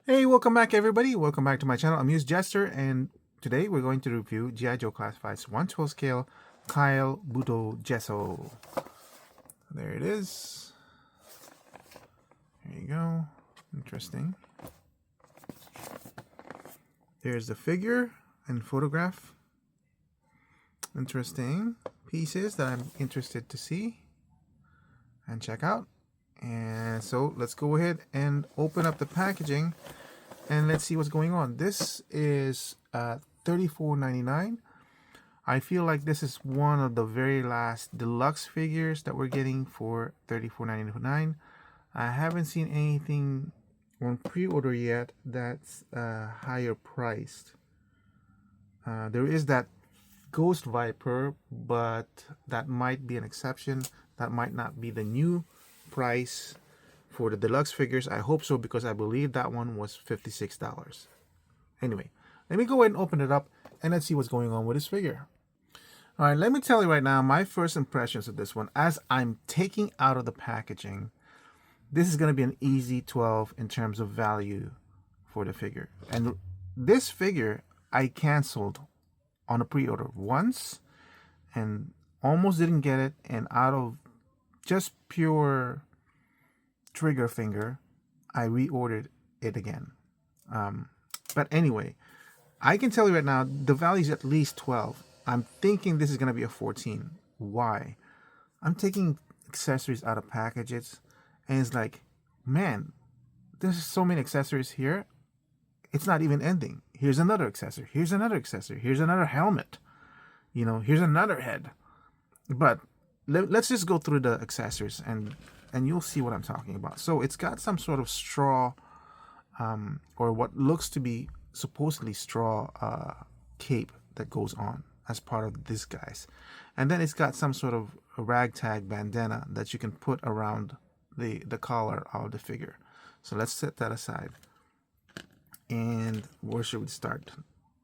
Hey, welcome back everybody. Welcome back to my channel, AmusedJester, and today we're going to review G.I. Joe Classified's 1/12 scale Kyle Budo Jesso. There it is. There you go. Interesting. There's the figure and photograph. Interesting pieces that I'm interested to see and check out. And so let's go ahead and open up the packaging and let's see what's going on. This is $34.99. I feel like this is one of the very last deluxe figures that we're getting for $34.99. I haven't seen anything on pre-order yet that's higher priced. There is that Ghost Viper, but that might be an exception. That might not be the new price for the deluxe figures. I hope so, because I believe that one was $56. Anyway, let me go ahead and open it up and let's see what's going on with this figure. All right, let me tell you right now, my first impressions of this one, as I'm taking out of the packaging, this is going to be an easy 12 in terms of value for the figure. And this figure I canceled on a pre-order once and almost didn't get it, and out of just pure trigger finger, I reordered it again. But anyway, I can tell you right now, the value is at least 12. I'm thinking this is going to be a 14. Why? I'm taking accessories out of packages, and it's like, man, there's so many accessories here. It's not even ending. Here's another accessory. Here's another accessory. Here's another helmet. You know, here's another head. But let's just go through the accessories and you'll see what I'm talking about. So it's got some sort of straw, or what looks to be supposedly straw cape that goes on as part of this guy's. And then it's got some sort of a ragtag bandana that you can put around the collar of the figure. So let's set that aside. And where should we start?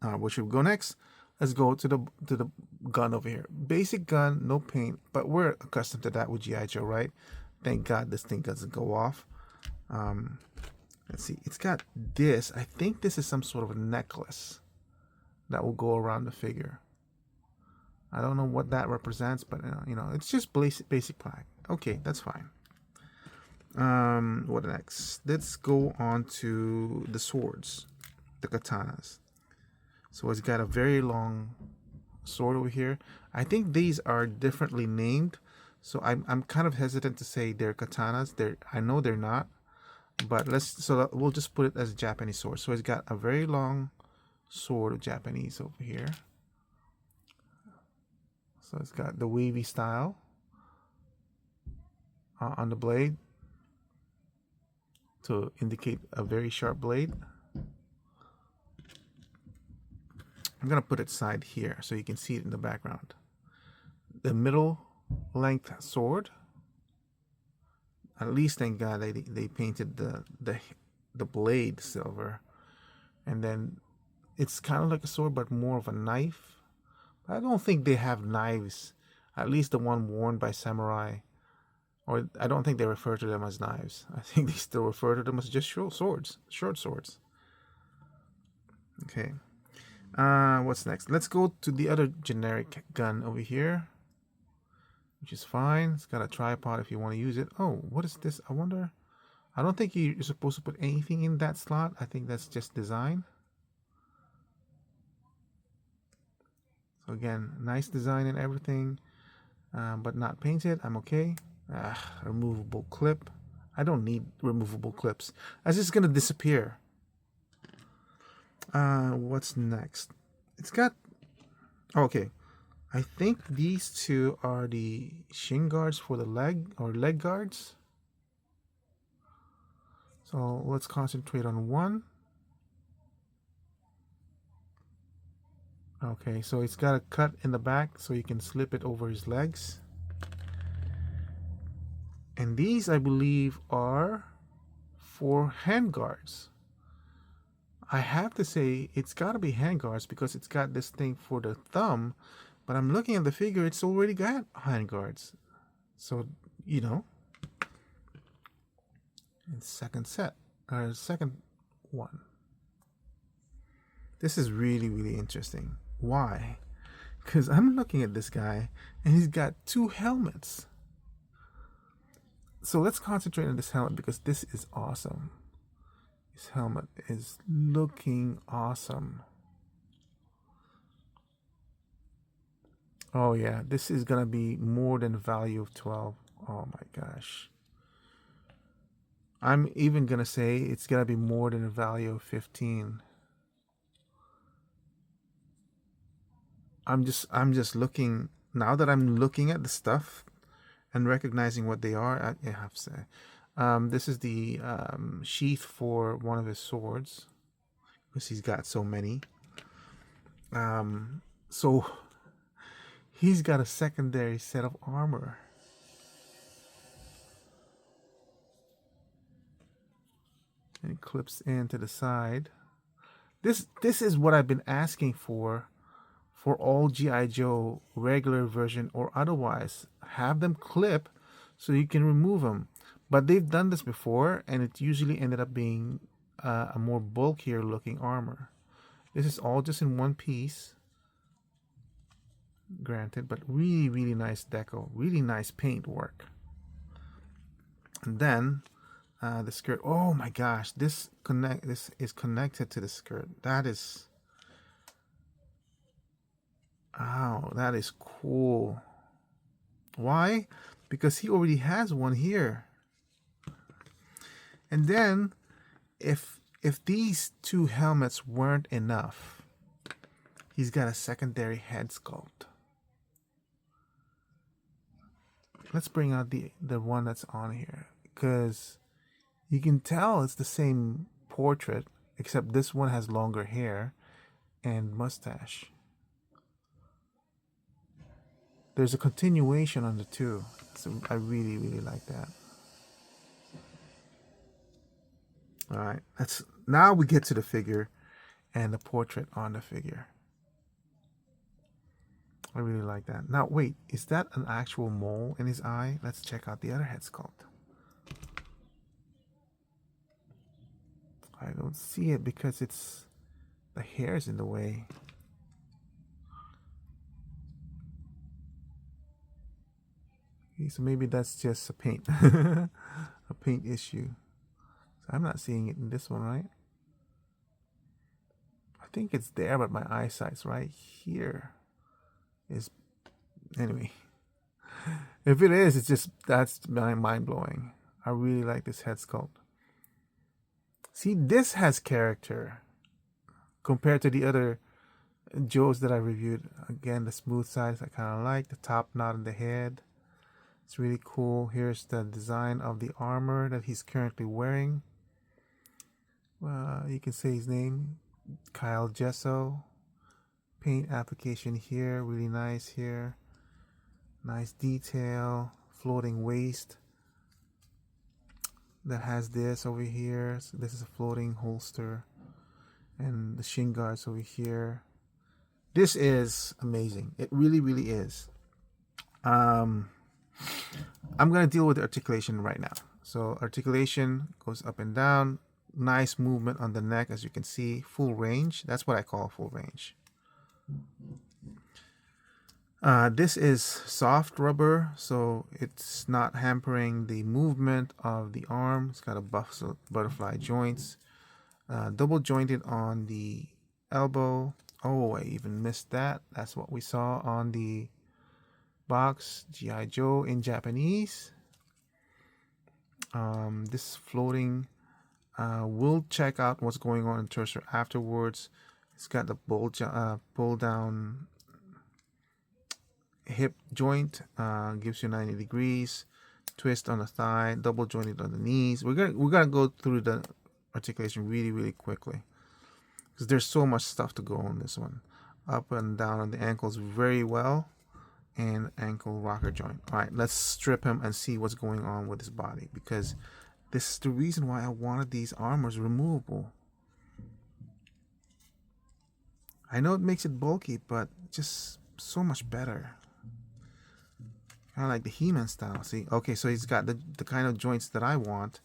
Where should we go next? Let's go to the gun over here. Basic gun, no paint, but we're accustomed to that with G.I. Joe, right? Thank God this thing doesn't go off. Let's see. It's got this. I think this is some sort of a necklace that will go around the figure. I don't know what that represents, but you know, it's just basic plaque. Okay, that's fine. What next? Let's go on to the swords, the katanas. So it's got a very long sword over here. I think these are differently named, so I'm kind of hesitant to say they're katanas. I know they're not, but we'll just put it as a Japanese sword. So it's got a very long sword of Japanese over here. So it's got the wavy style on the blade to indicate a very sharp blade. I'm going to put it side here so you can see it in the background. The middle length sword. At least, thank God, they painted the blade silver. And then it's kind of like a sword, but more of a knife. I don't think they have knives, at least the one worn by samurai. Or I don't think they refer to them as knives. I think they still refer to them as just short swords. Okay. What's next? Let's go to the other generic gun over here, which is fine. It's got a tripod if you want to use it. Oh, what is this? I wonder. I don't think you're supposed to put anything in that slot. I think that's just design. So again, nice design and everything, but not painted. I'm okay. Removable clip. I don't need removable clips. That's just gonna disappear. What's next? It's got, okay, I think these two are the shin guards for the leg, or leg guards. So let's concentrate on one. Okay, so it's got a cut in the back so you can slip it over his legs. And these, I believe, are for hand guards. I have to say it's got to be hand guards because it's got this thing for the thumb, but I'm looking at the figure, it's already got hand guards. So, you know, it's second one. This is really, really interesting. Why? Because I'm looking at this guy and he's got 2 helmets. So let's concentrate on this helmet because this is awesome. This helmet is looking awesome. Oh yeah, this is gonna be more than value of 12. Oh my gosh. I'm even gonna say it's gonna be more than a value of 15. I'm just looking now that I'm looking at the stuff and recognizing what they are. I have to say, this is the sheath for one of his swords because he's got so many. So he's got a secondary set of armor. And it clips into the side. This is what I've been asking for all G.I. Joe regular version or otherwise. Have them clip so you can remove them. But they've done this before and it usually ended up being a more bulkier looking armor. This is all just in one piece. Granted, but really, really nice deco. Really nice paint work. And then the skirt. Oh my gosh, this is connected to the skirt. That is, oh, that is cool. Why? Because he already has one here. And then if these 2 helmets weren't enough, he's got a secondary head sculpt. Let's bring out the one that's on here because you can tell it's the same portrait except this one has longer hair and mustache. There's a continuation on the 2. So I really, really like that. All right, now we get to the figure and the portrait on the figure. I really like that. Now, wait, is that an actual mole in his eye? Let's check out the other head sculpt. I don't see it because the hair is in the way. Okay, so maybe that's just a paint, a paint issue. So I'm not seeing it in this one, right? I think it's there, but my eyesight's right here. Anyway, if it is, it's just, that's mind-blowing. I really like this head sculpt. See, this has character compared to the other Joes that I reviewed. Again, the smooth sides I kind of like. The top knot in the head, it's really cool. Here's the design of the armor that he's currently wearing. You can say his name, Kyle Jesso. Paint application here, really nice here. Nice detail, floating waist that has this over here. So this is a floating holster and the shin guards over here. This is amazing. It really, really is. I'm going to deal with the articulation right now. So articulation goes up and down. Nice movement on the neck, as you can see. Full range. That's what I call full range. This is soft rubber, so it's not hampering the movement of the arm. It's got a butterfly joints, double jointed on the elbow. Oh, I even missed that. That's what we saw on the box, G.I. Joe in Japanese. This floating. We'll check out what's going on in torso afterwards. It's got the pull down hip joint, gives you 90 degrees, twist on the thigh, double jointed on the knees. We're gonna go through the articulation really, really quickly because there's so much stuff to go on this one. Up and down on the ankles very well, and ankle rocker joint. All right, let's strip him and see what's going on with his body, because this is the reason why I wanted these armors removable. I know it makes it bulky, but just so much better. Kind of like the He-Man style. See, okay, so he's got the kind of joints that I want.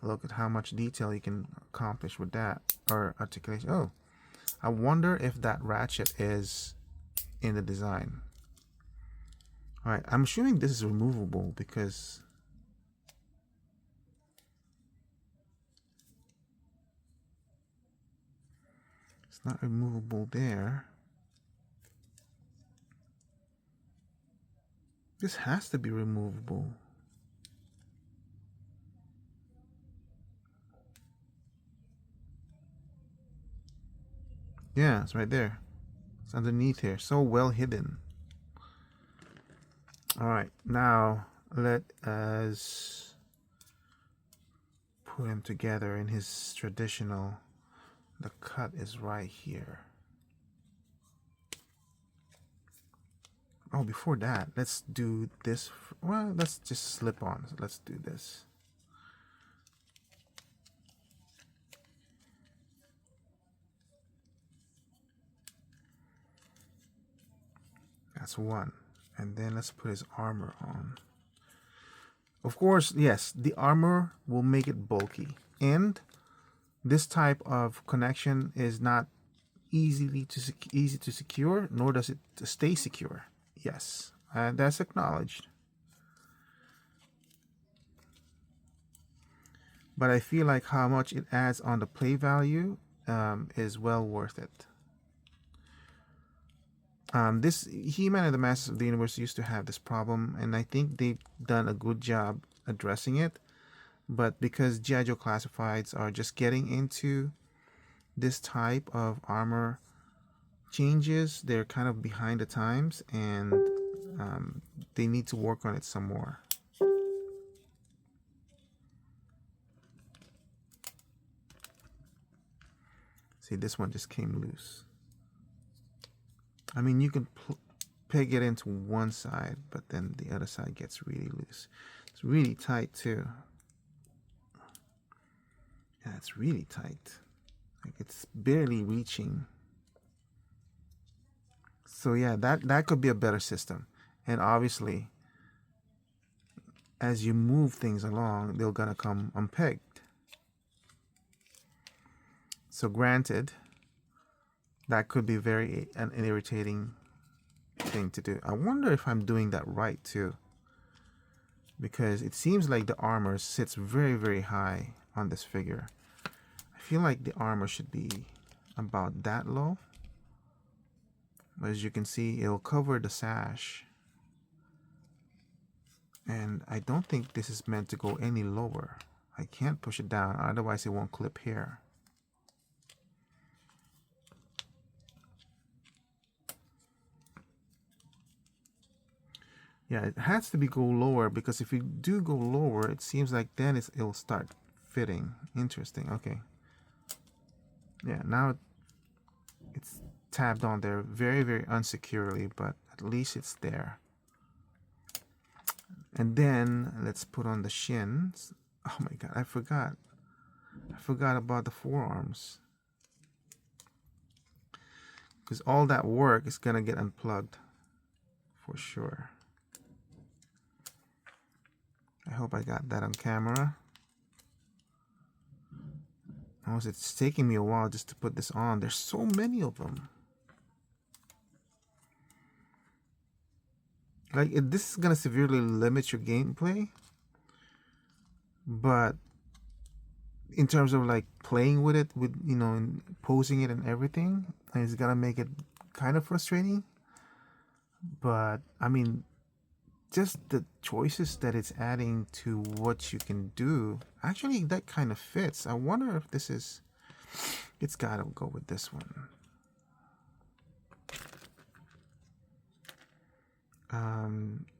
Look at how much detail you can accomplish with that, or articulation. Oh, I wonder if that ratchet is in the design. All right, I'm assuming this is removable because it's not removable there. This has to be removable. Yeah, it's right there. It's underneath here. So well hidden. All right, now let us put him together in his traditional. The cut is right here. Oh, before that, let's do this. Well, let's just slip on. So let's do this. That's one. And then let's put his armor on. Of course, yes, the armor will make it bulky. And this type of connection is not easy to secure, nor does it stay secure. Yes, and that's acknowledged. But I feel like how much it adds on the play value is well worth it. This He-Man and the Masters of the Universe used to have this problem, and I think they've done a good job addressing it. But because G.I. Joe Classifieds are just getting into this type of armor changes, they're kind of behind the times, and they need to work on it some more. See, this one just came loose. I mean, you can peg it into one side, but then the other side gets really loose. It's really tight too. Yeah, it's really tight. Like it's barely reaching. So yeah, that could be a better system. And obviously, as you move things along, they're gonna come unpegged. So granted, that could be an irritating thing to do. I wonder if I'm doing that right too, because it seems like the armor sits very, very high on this figure. I feel like the armor should be about that low. But as you can see, it'll cover the sash. And I don't think this is meant to go any lower. I can't push it down, otherwise it won't clip here. Yeah, it has to be go lower, because if you do go lower, it seems like then it'll start fitting. Interesting. Okay. Yeah, now it's tabbed on there very, very unsecurely, but at least it's there. And then let's put on the shins. Oh my god, I forgot about the forearms, because all that work is gonna get unplugged for sure. I hope I got that on camera. It's taking me a while just to put this on. There's so many of them. Like, this is gonna severely limit your gameplay, but in terms of like playing with it, with and posing it and everything, it's gonna make it kind of frustrating. But I mean, just the choices that it's adding to what you can do, actually that kind of fits. I wonder if this is, it's gotta go with this one.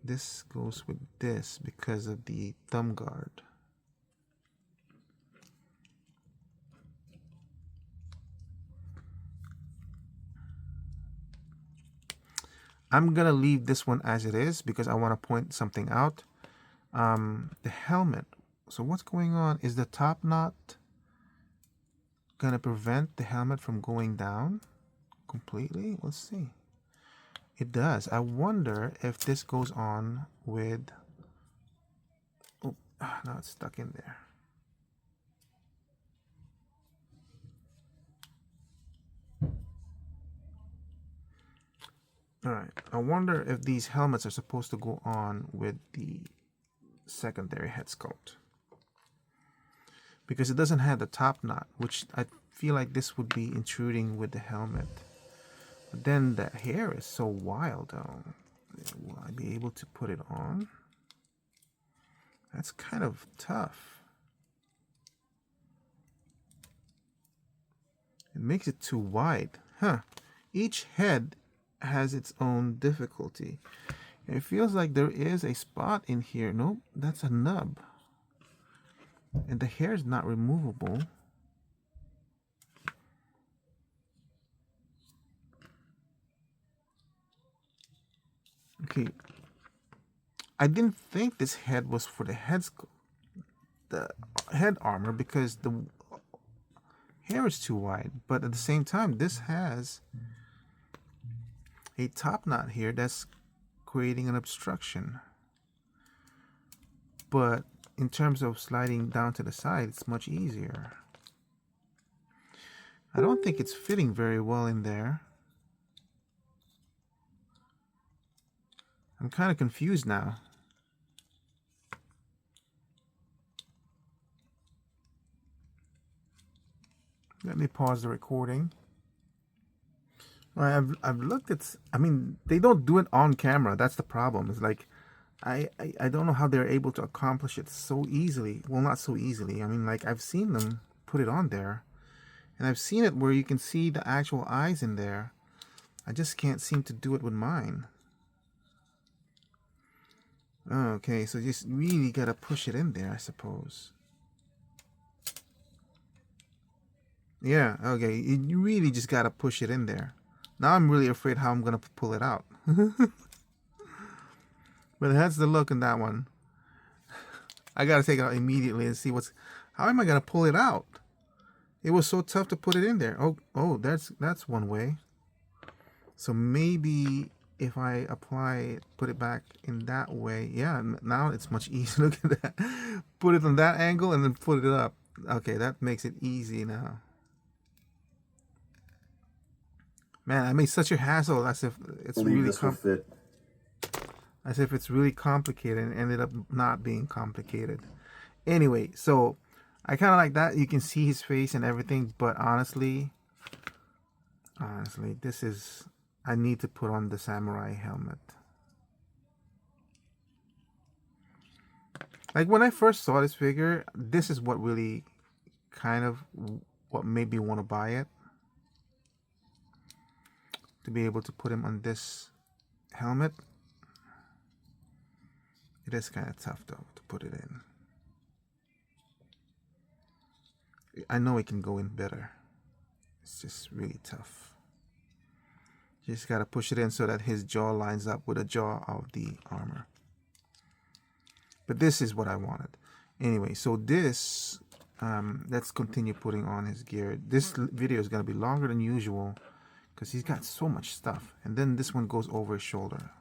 This goes with this because of the thumb guard. I'm gonna leave this one as it is because I want to point something out. The helmet. So what's going on? Is the top knot gonna prevent the helmet from going down completely? Let's see. It does. I wonder if this goes on with... Oh, now it's stuck in there. All right, I wonder if these helmets are supposed to go on with the secondary head sculpt, because it doesn't have the top knot, which I feel like this would be intruding with the helmet. But then the hair is so wild though. Will I be able to put it on? That's kind of tough. It makes it too wide. Huh. Each head has its own difficulty. It feels like there is a spot in here. Nope, that's a nub. And the hair is not removable. Okay. I didn't think this head was for the head armor, because the hair is too wide. But at the same time, this has a top knot here that's creating an obstruction. But in terms of sliding down to the side, it's much easier. I don't think it's fitting very well in there. I'm kind of confused now. Let me pause the recording. I've looked at, I mean, they don't do it on camera. That's the problem. It's like, I don't know how they're able to accomplish it so easily. Well, not so easily. I mean, like, I've seen them put it on there. And I've seen it where you can see the actual eyes in there. I just can't seem to do it with mine. Okay, so you just really gotta push it in there, I suppose. Yeah, okay, you really just gotta push it in there. Now I'm really afraid how I'm gonna pull it out. But that's the look in that one. I gotta take it out immediately and see how am I gonna pull it out? It was so tough to put it in there. Oh, that's one way. So maybe if I put it back in that way, yeah, now it's much easier. Look at that. Put it on that angle and then put it up. Okay, that makes it easy now. Man, I made such a hassle as if it's really as if it's really complicated, and ended up not being complicated. Anyway, so I kind of like that. You can see his face and everything, but honestly, this is, I need to put on the samurai helmet. Like when I first saw this figure, this is what really kind of what made me want to buy it. To be able to put him on this helmet. It is kind of tough though to put it in. I know it can go in better. It's just really tough. You just gotta push it in so that his jaw lines up with the jaw of the armor. But this is what I wanted. Anyway, so this, let's continue putting on his gear. This video is gonna be longer than usual because he's got so much stuff. And then this one goes over his shoulder.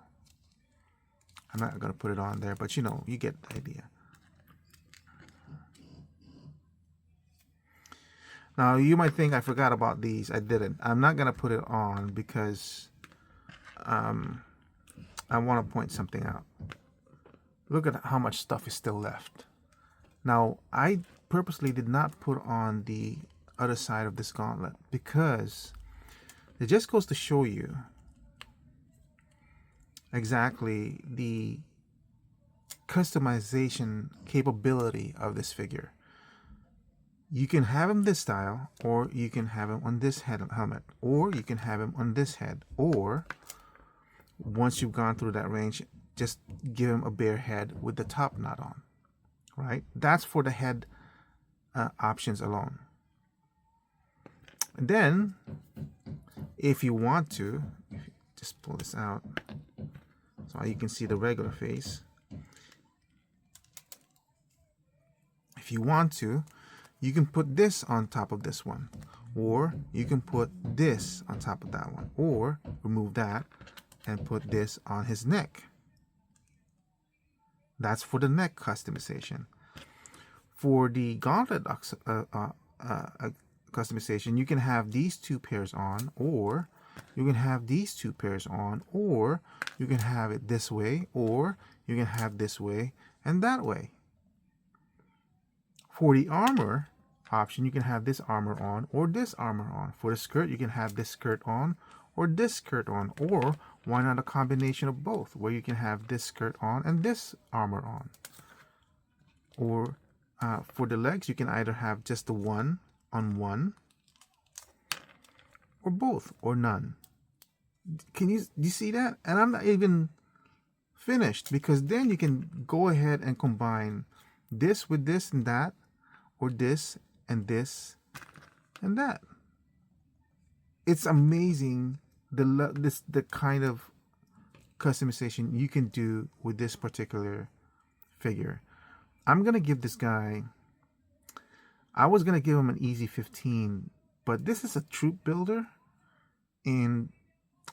I'm not gonna put it on there, but you know, you get the idea. Now, you might think I forgot about these. I didn't. I'm not gonna put it on because I want to point something out. Look at how much stuff is still left. Now, I purposely did not put on the other side of this gauntlet because it just goes to show you exactly the customization capability of this figure. You can have him this style, or you can have him on this helmet, or you can have him on this head, or once you've gone through that range, just give him a bare head with the top knot on, right? That's for the head options alone. And then, if you want to, just pull this out so you can see the regular face. If you want to, you can put this on top of this one, or you can put this on top of that one, or remove that and put this on his neck. That's for the neck customization. For the gauntlet customization, you can have these two pairs on, or you can have these two pairs on, or you can have it this way, or you can have this way and that way. For the armor option, you can have this armor on or this armor on. For the skirt, you can have this skirt on or this skirt on, or why not a combination of both, where you can have this skirt on and this armor on. Or for the legs, you can either have just the one on one, or both, or none. Can you see that? And I'm not even finished, because then you can go ahead and combine this with this and that, or this and this and that. It's amazing the kind of customization you can do with this particular figure. I'm gonna give this guy, I was gonna give him an easy 15, but this is a troop builder, and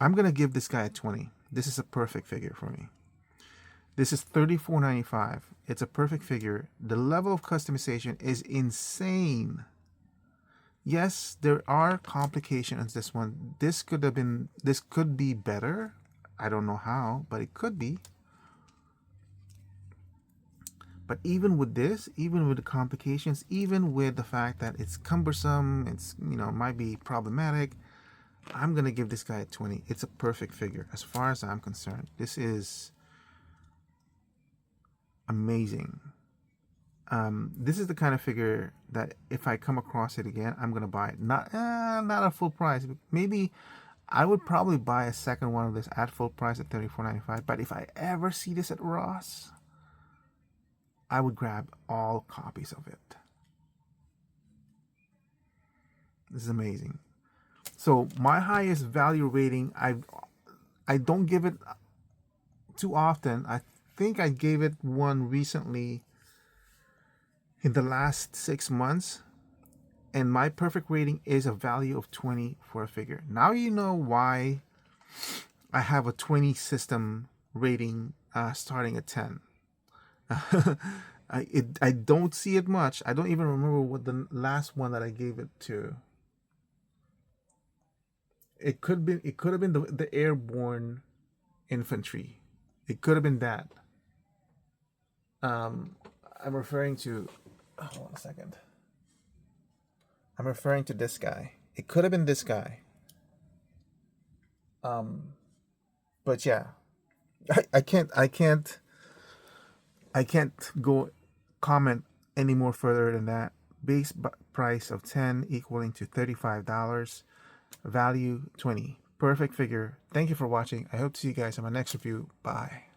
I'm gonna give this guy a 20. This is a perfect figure for me. This is $34.95. It's a perfect figure. The level of customization is insane. Yes, there are complications on this one. This could be better. I don't know how, but it could be. But even with this, even with the complications, even with the fact that it's cumbersome, it's, you know, might be problematic, I'm gonna give this guy a 20. It's a perfect figure as far as I'm concerned. This is amazing. This is the kind of figure that if I come across it again, I'm gonna buy it. Not at full price. Maybe I would probably buy a second one of this at full price at $34.95. But if I ever see this at Ross, I would grab all copies of it. This is amazing. So my highest value rating, I don't give it too often. I think I gave it one recently in the last 6 months, and my perfect rating is a value of 20 for a figure. Now you know why I have a 20 system rating starting at 10. I don't see it much. I don't even remember what the last one that I gave it to. It could have been the airborne infantry. It could have been that. I'm referring to. Hold on a second. I'm referring to this guy. It could have been this guy. But yeah, I can't go comment any more further than that. Base price of 10 equaling to $35. Value 20. Perfect figure. Thank you for watching. I hope to see you guys in my next review. Bye.